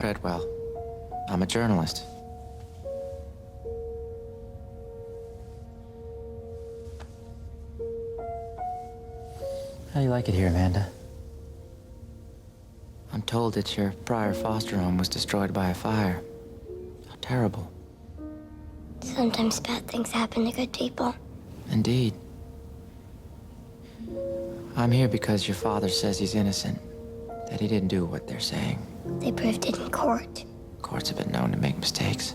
Treadwell. I'm a journalist. How do you like it here, Amanda? I'm told that your prior foster home was destroyed by a fire. How terrible. Sometimes bad things happen to good people. Indeed. I'm here because your father says he's innocent, that he didn't do what they're saying. They proved it in court. Courts have been known to make mistakes.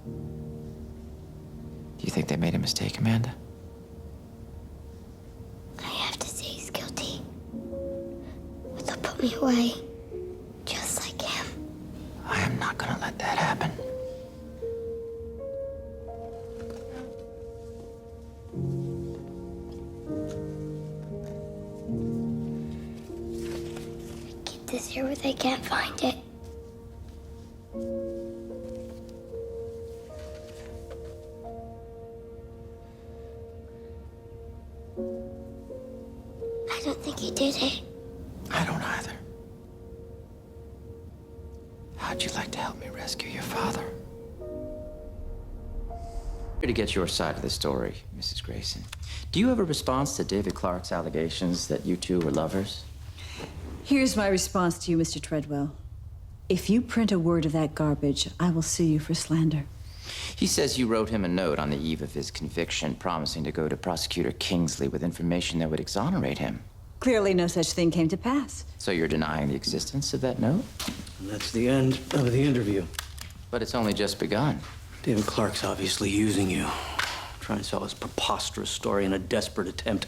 Do you think they made a mistake, Amanda? I have to say he's guilty. But they'll put me away, just like him. I am not gonna let that happen. Keep this here where they can't find it. I don't think he did it. I don't either. How'd you like to help me rescue your father? Here to get your side of the story, Mrs. Grayson. Do you have a response to David Clarke's allegations that you two were lovers? Here's my response to you, Mr. Treadwell. If you print a word of that garbage, I will sue you for slander. He says you wrote him a note on the eve of his conviction, promising to go to Prosecutor Kingsley with information that would exonerate him. Clearly no such thing came to pass. So you're denying the existence of that note? And that's the end of the interview. But it's only just begun. David Clarke's obviously using you. Trying to sell his preposterous story in a desperate attempt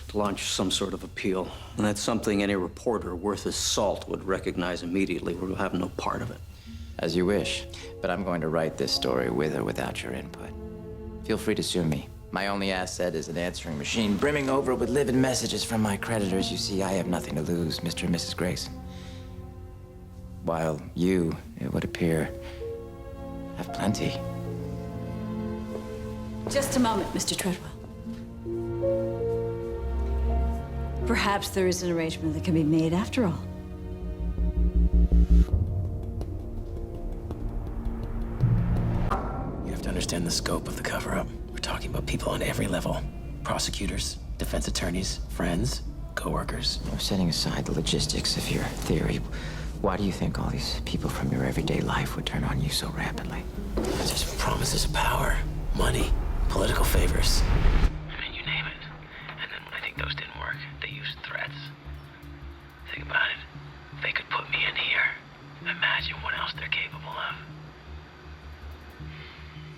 to launch some sort of appeal. And that's something any reporter worth his salt would recognize immediately. We'll have no part of it. As you wish, but I'm going to write this story with or without your input. Feel free to sue me. My only asset is an answering machine brimming over with livid messages from my creditors. You see, I have nothing to lose, Mr. and Mrs. Grayson. While you, it would appear, have plenty. Just a moment, Mr. Treadwell. Perhaps there is an arrangement that can be made after all. You have to understand the scope of the cover-up. We're talking about people on every level. Prosecutors, defense attorneys, friends, co-workers. We're setting aside the logistics of your theory. Why do you think all these people from your everyday life would turn on you so rapidly? Just promises of power, money, political favors. I mean, you name it. And then when I think those didn't work, they used threats. Think about it. They could put me in here. Imagine what else they're capable of.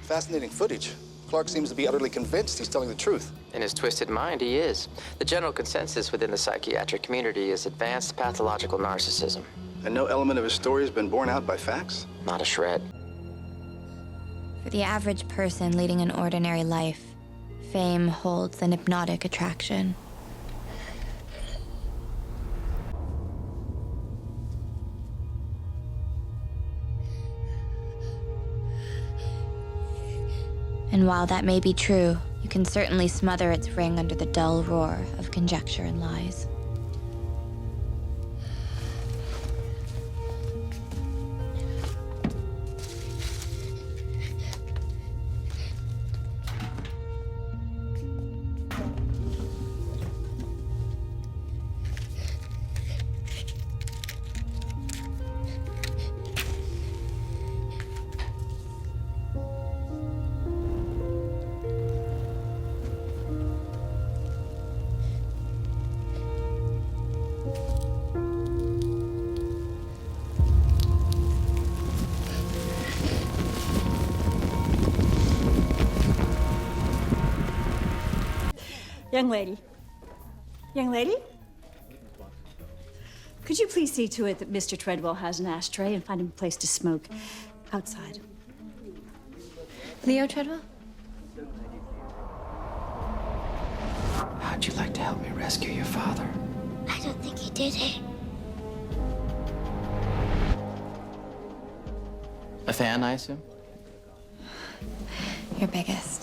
Fascinating footage. Clarke seems to be utterly convinced he's telling the truth. In his twisted mind, he is. The general consensus within the psychiatric community is advanced pathological narcissism. And no element of his story has been borne out by facts? Not a shred. For the average person leading an ordinary life, fame holds an hypnotic attraction. And while that may be true, you can certainly smother its ring under the dull roar of conjecture and lies. Young lady. Young lady? Could you please see to it that Mr. Treadwell has an ashtray and find him a place to smoke outside? Leo Treadwell? How'd you like to help me rescue your father? I don't think he did it. A fan, I assume? Your biggest.